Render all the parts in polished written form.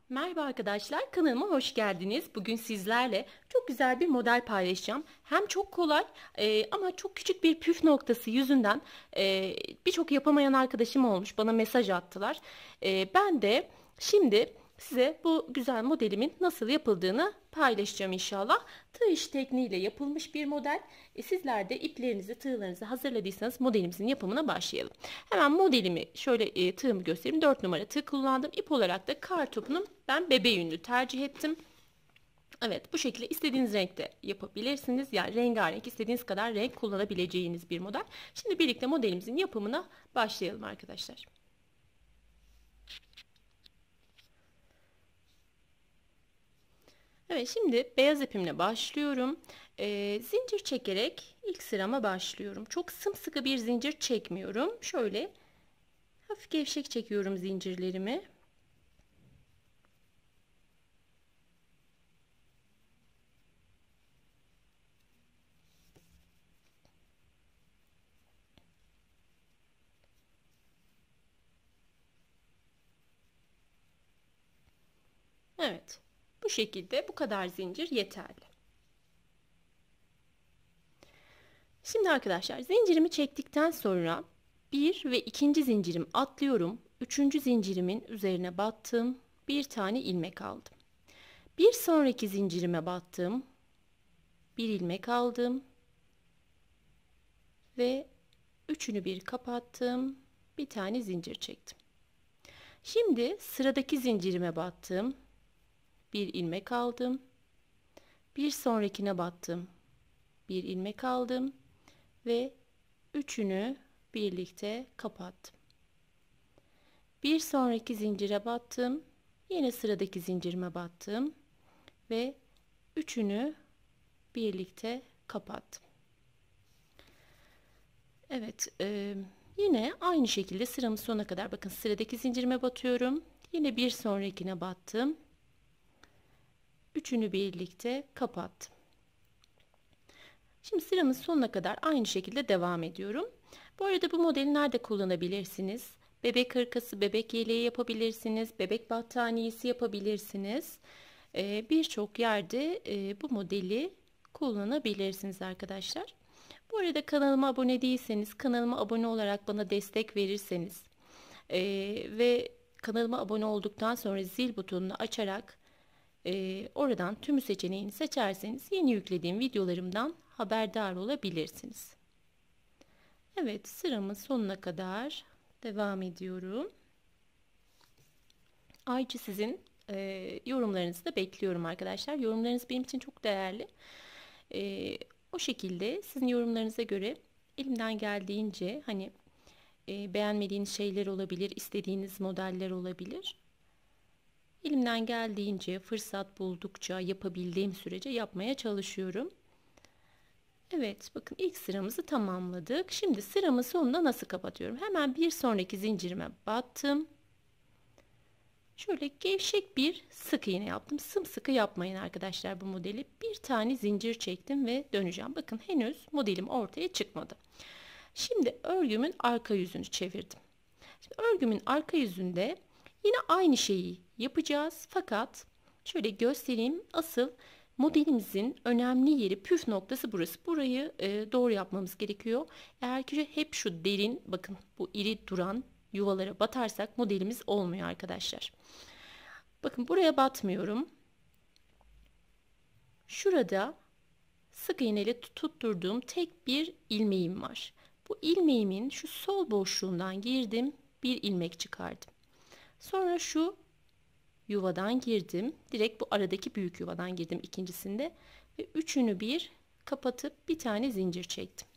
Merhaba arkadaşlar, kanalıma hoş geldiniz. Bugün sizlerle çok güzel bir model paylaşacağım. Hem çok kolay ama çok küçük bir püf noktası yüzünden birçok yapamayan arkadaşım olmuş. Bana mesaj attılar. Ben de şimdi size bu güzel modelimin nasıl yapıldığını paylaşacağım inşallah. Tığ iş tekniğiyle yapılmış bir model. Sizler de iplerinizi, tığlarınızı hazırladıysanız modelimizin yapımına başlayalım. Hemen modelimi şöyle tığımı göstereyim. 4 numara tığ kullandım. İp olarak da kar topunun ben bebe yünlü tercih ettim. Evet, bu şekilde istediğiniz renkte yapabilirsiniz. Yani rengarenk, istediğiniz kadar renk kullanabileceğiniz bir model. Şimdi birlikte modelimizin yapımına başlayalım arkadaşlar. Evet, şimdi beyaz ipimle başlıyorum. Zincir çekerek ilk sırama başlıyorum. Çok sımsıkı bir zincir çekmiyorum. Şöyle hafif gevşek çekiyorum zincirlerimi. Evet, bu şekilde bu kadar zincir yeterli. Şimdi arkadaşlar zincirimi çektikten sonra bir ve ikinci zincirimi atlıyorum. Üçüncü zincirimin üzerine battım. Bir tane ilmek aldım. Bir sonraki zincirime battım. Bir ilmek aldım. Ve üçünü bir kapattım. Bir tane zincir çektim. Şimdi sıradaki zincirime battım. Bir ilmek aldım. Bir sonrakine battım. Bir ilmek aldım. Ve üçünü birlikte kapattım. Bir sonraki zincire battım. Yine sıradaki zincirime battım ve üçünü birlikte kapattım. Evet, yine aynı şekilde sıramın sonuna kadar bakın sıradaki zincirime batıyorum. Yine bir sonrakine battım. Üçünü birlikte kapattım. Şimdi sıramın sonuna kadar aynı şekilde devam ediyorum. Bu arada bu modeli nerede kullanabilirsiniz? Bebek hırkası, bebek yeleği yapabilirsiniz. Bebek battaniyesi yapabilirsiniz. Birçok yerde bu modeli kullanabilirsiniz arkadaşlar. Bu arada kanalıma abone değilseniz, kanalıma abone olarak bana destek verirseniz ve kanalıma abone olduktan sonra zil butonunu açarak oradan tümü seçeneğini seçerseniz yeni yüklediğim videolarımdan haberdar olabilirsiniz. Evet, sıramın sonuna kadar devam ediyorum. Ayrıca sizin yorumlarınızı da bekliyorum arkadaşlar. Yorumlarınız benim için çok değerli. O şekilde sizin yorumlarınıza göre elimden geldiğince hani beğenmediğiniz şeyler olabilir, istediğiniz modeller olabilir. Elimden geldiğince fırsat buldukça yapabildiğim sürece yapmaya çalışıyorum. Evet, bakın ilk sıramızı tamamladık. Şimdi sıramın sonunda nasıl kapatıyorum? Hemen bir sonraki zincirime battım. Şöyle gevşek bir sık iğne yaptım. Sımsıkı yapmayın arkadaşlar bu modeli. Bir tane zincir çektim ve döneceğim. Bakın henüz modelim ortaya çıkmadı. Şimdi örgümün arka yüzünü çevirdim. Şimdi örgümün arka yüzünde yine aynı şeyi yapacağız. Fakat şöyle göstereyim. Asıl modelimizin önemli yeri, püf noktası burası. Burayı doğru yapmamız gerekiyor. Eğer ki hep şu derin, bakın bu iri duran yuvalara batarsak modelimiz olmuyor arkadaşlar. Bakın buraya batmıyorum. Şurada sık iğneyle tutturduğum tek bir ilmeğim var. Bu ilmeğimin şu sol boşluğundan girdim, bir ilmek çıkardım. Sonra şu yuvadan girdim. Direkt bu aradaki büyük yuvadan girdim ikincisinde ve üçünü bir kapatıp bir tane zincir çektim.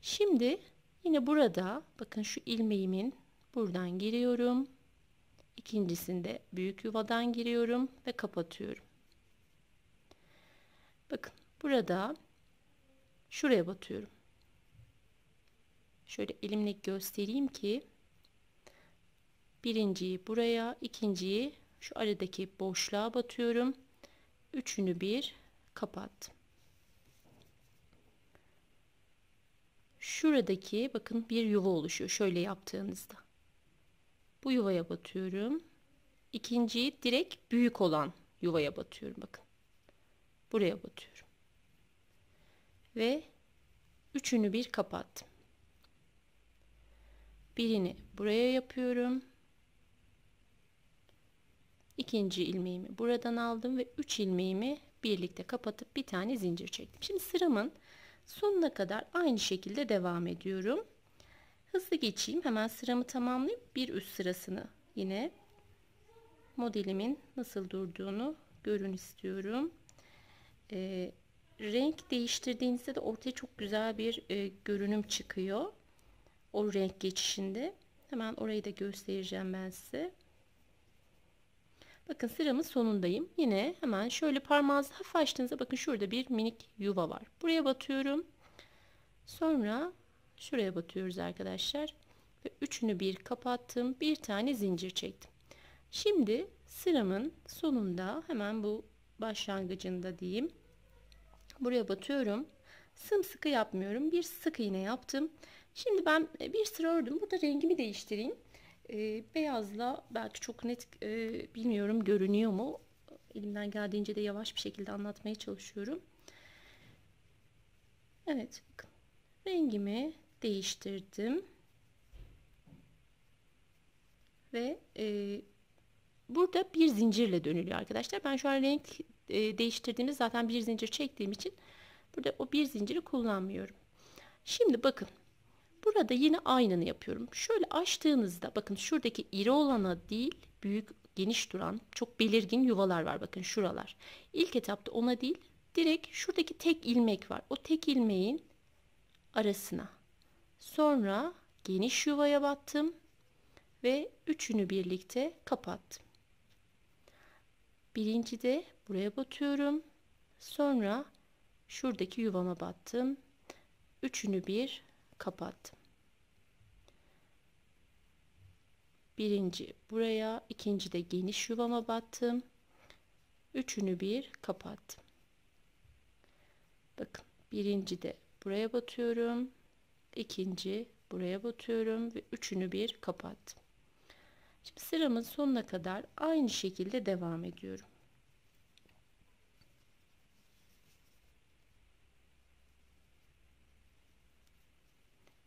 Şimdi yine burada bakın şu ilmeğimin buradan giriyorum. İkincisinde büyük yuvadan giriyorum ve kapatıyorum. Bakın burada şuraya batıyorum. Şöyle elimle göstereyim ki birinciyi buraya, ikinciyi şu aradaki boşluğa batıyorum. Üçünü bir kapattım. Şuradaki bakın bir yuva oluşuyor şöyle yaptığınızda. Bu yuvaya batıyorum. ikinciyi direkt büyük olan yuvaya batıyorum. Bakın. Buraya batıyorum. Ve üçünü bir kapattım. Birini buraya yapıyorum. İkinci ilmeğimi buradan aldım ve 3 ilmeğimi birlikte kapatıp bir tane zincir çektim. Şimdi sıramın sonuna kadar aynı şekilde devam ediyorum. Hızlı geçeyim. Hemen sıramı tamamlayıp bir üst sırasını yine modelimin nasıl durduğunu görün istiyorum. Renk değiştirdiğinizde de ortaya çok güzel bir görünüm çıkıyor. O renk geçişinde. Hemen orayı da göstereceğim ben size. Bakın sıramın sonundayım. Yine hemen şöyle parmağınızı hafif açtığınızda bakın şurada bir minik yuva var. Buraya batıyorum. Sonra şuraya batıyoruz arkadaşlar. Ve üçünü bir kapattım. Bir tane zincir çektim. Şimdi sıramın sonunda hemen bu başlangıcında diyeyim. Buraya batıyorum. Sımsıkı yapmıyorum. Bir sık iğne yaptım. Şimdi ben bir sıra ördüm. Burada rengimi değiştireyim. Beyazla belki çok net bilmiyorum görünüyor mu? Elimden geldiğince de yavaş bir şekilde anlatmaya çalışıyorum. Evet, bakın. Rengimi değiştirdim. Ve burada bir zincirle dönülüyor arkadaşlar. Ben şu an renk değiştirdiğimde zaten bir zincir çektiğim için burada o bir zinciri kullanmıyorum. Şimdi bakın. Burada yine aynını yapıyorum. Şöyle açtığınızda bakın şuradaki iri olana değil, büyük geniş duran çok belirgin yuvalar var. Bakın şuralar. İlk etapta ona değil, direkt şuradaki tek ilmek var. O tek ilmeğin arasına. Sonra geniş yuvaya battım ve üçünü birlikte kapattım. Birinci de buraya batıyorum. Sonra şuradaki yuvama battım. Üçünü bir kapattım. Birinci buraya, ikinci de geniş yuvama battım. Üçünü bir kapattım. Bakın birinci de buraya batıyorum. İkinci buraya batıyorum ve üçünü bir kapattım. Şimdi sıramın sonuna kadar aynı şekilde devam ediyorum.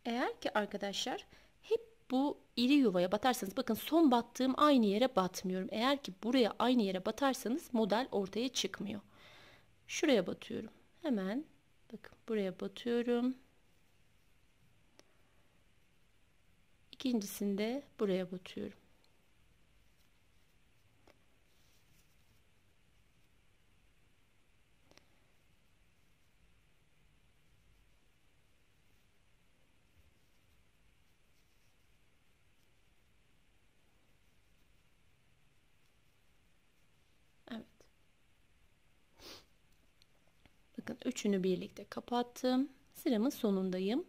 Eğer ki arkadaşlar hep bu iri yuvaya batarsanız bakın son battığım aynı yere batmıyorum. Eğer ki buraya aynı yere batarsanız model ortaya çıkmıyor. Şuraya batıyorum. Hemen bakın buraya batıyorum. İkincisinde buraya batıyorum. Evet. Bakın üçünü birlikte kapattım. Sıramın sonundayım.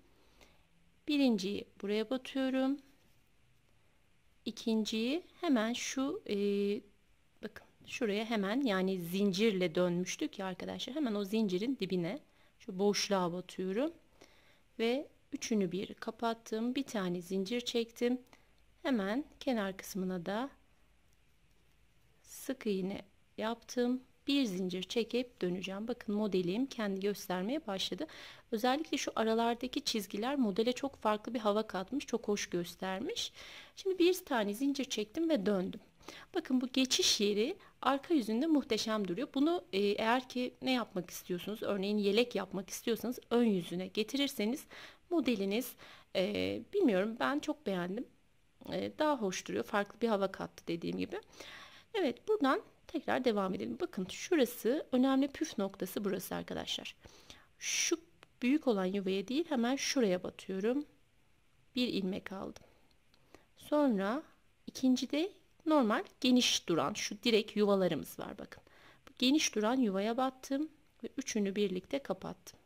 Birinciyi buraya batıyorum. İkinciyi hemen şu bakın şuraya hemen yani zincirle dönmüştük ya arkadaşlar. Hemen o zincirin dibine şu boşluğa batıyorum. Ve üçünü bir kapattım. Bir tane zincir çektim. Hemen kenar kısmına da sık iğne yaptım. Bir zincir çekip döneceğim. Bakın modelim kendi göstermeye başladı. Özellikle şu aralardaki çizgiler modele çok farklı bir hava katmış. Çok hoş göstermiş. Şimdi bir tane zincir çektim ve döndüm. Bakın bu geçiş yeri arka yüzünde muhteşem duruyor. Bunu eğer ki ne yapmak istiyorsunuz? Örneğin yelek yapmak istiyorsanız ön yüzüne getirirseniz modeliniz bilmiyorum ben çok beğendim. Daha hoş duruyor. Farklı bir hava kattı dediğim gibi. Evet buradan tekrar devam edelim. Bakın şurası önemli püf noktası burası arkadaşlar. Şu büyük olan yuvaya değil hemen şuraya batıyorum. Bir ilmek aldım. Sonra ikinci de normal geniş duran şu direk yuvalarımız var bakın. Bu geniş duran yuvaya battım ve üçünü birlikte kapattım.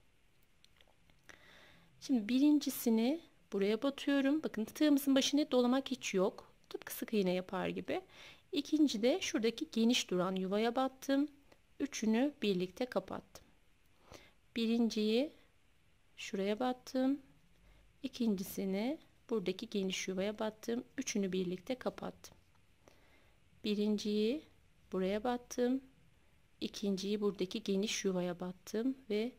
Şimdi birincisini buraya batıyorum. Bakın tığımızın başına dolamak hiç yok. Tıpkı sık iğne yapar gibi. İkinci de şuradaki geniş duran yuvaya battım. Üçünü birlikte kapattım. Birinciyi şuraya battım. İkincisini buradaki geniş yuvaya battım. Üçünü birlikte kapattım. Birinciyi buraya battım. İkinciyi buradaki geniş yuvaya battım ve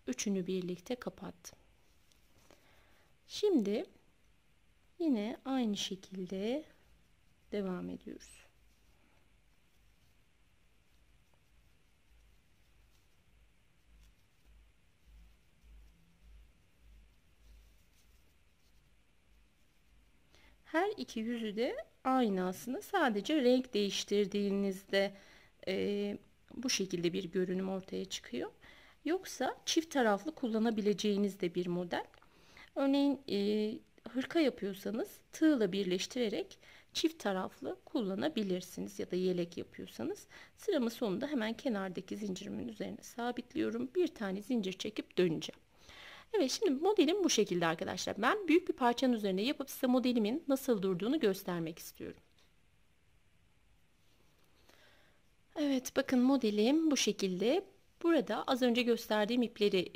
üçünü birlikte kapattım. Şimdi yine aynı şekilde devam ediyoruz. Her iki yüzü de aynı aslında. Sadece renk değiştirdiğinizde bu şekilde bir görünüm ortaya çıkıyor. Yoksa çift taraflı kullanabileceğiniz de bir model. Örneğin hırka yapıyorsanız tığla birleştirerek çift taraflı kullanabilirsiniz. Ya da yelek yapıyorsanız sıramın sonunda hemen kenardaki zincirimin üzerine sabitliyorum. Bir tane zincir çekip döneceğim. Evet, şimdi modelim bu şekilde arkadaşlar. Ben büyük bir parçanın üzerine yapıp size modelimin nasıl durduğunu göstermek istiyorum. Evet, bakın modelim bu şekilde. Burada az önce gösterdiğim ipleri,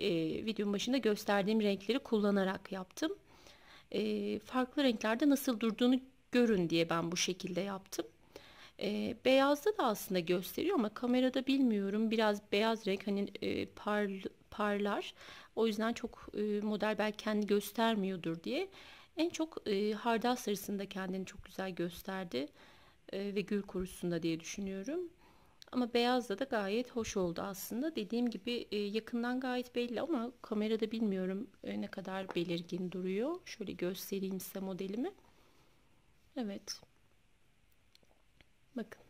videonun başında gösterdiğim renkleri kullanarak yaptım. Farklı renklerde nasıl durduğunu görün diye ben bu şekilde yaptım. Beyazda da aslında gösteriyor ama kamerada bilmiyorum. Biraz beyaz renk hani parlar. O yüzden çok model belki kendi göstermiyordur diye. En çok hardal sarısında kendini çok güzel gösterdi. Ve gül kurusunda diye düşünüyorum. Ama beyazda da gayet hoş oldu aslında. Dediğim gibi yakından gayet belli ama kamerada bilmiyorum ne kadar belirgin duruyor. Şöyle göstereyim size modelimi. Evet. Bakın.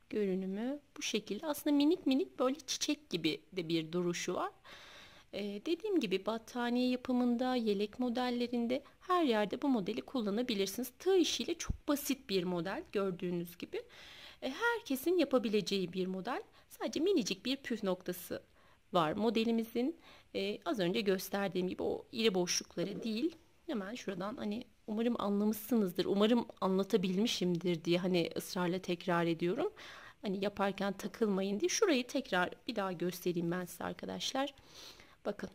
Görünümü bu şekilde. Aslında minik minik böyle çiçek gibi de bir duruşu var. Dediğim gibi battaniye yapımında, yelek modellerinde her yerde bu modeli kullanabilirsiniz. Tığ işiyle çok basit bir model gördüğünüz gibi. Herkesin yapabileceği bir model. Sadece minicik bir püf noktası var modelimizin. Az önce gösterdiğim gibi o iri boşlukları değil. Hemen şuradan hani umarım anlamışsınızdır. Umarım anlatabilmişimdir diye hani ısrarla tekrar ediyorum. Hani yaparken takılmayın diye. Şurayı tekrar bir daha göstereyim ben size arkadaşlar. Bakın.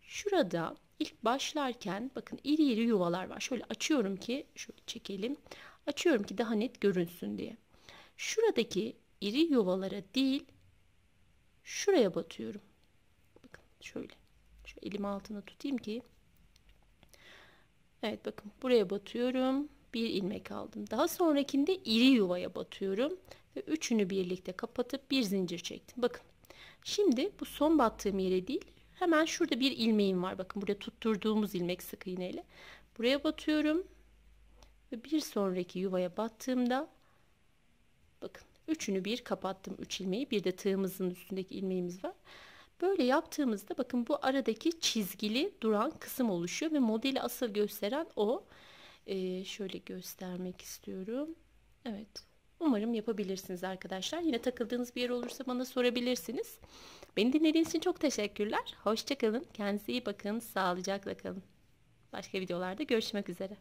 Şurada ilk başlarken bakın iri iri yuvalar var. Şöyle açıyorum ki şöyle çekelim. Açıyorum ki daha net görünsün diye. Şuradaki iri yuvalara değil şuraya batıyorum. Bakın şöyle. Şu elimi altına tutayım ki. Evet bakın buraya batıyorum. Bir ilmek aldım. Daha sonrakinde iri yuvaya batıyorum. Ve üçünü birlikte kapatıp bir zincir çektim. Bakın. Şimdi bu son battığım yere değil. Hemen şurada bir ilmeğim var. Bakın burada tutturduğumuz ilmek sık iğneyle. Buraya batıyorum. Ve bir sonraki yuvaya battığımda bakın üçünü bir kapattım. Üç ilmeği. Bir de tığımızın üstündeki ilmeğimiz var. Böyle yaptığımızda bakın bu aradaki çizgili duran kısım oluşuyor. Ve modeli asıl gösteren o. Şöyle göstermek istiyorum. Evet. Umarım yapabilirsiniz arkadaşlar. Yine takıldığınız bir yer olursa bana sorabilirsiniz. Beni dinlediğiniz için çok teşekkürler. Hoşça kalın. Kendinize iyi bakın. Sağlıcakla kalın. Başka videolarda görüşmek üzere.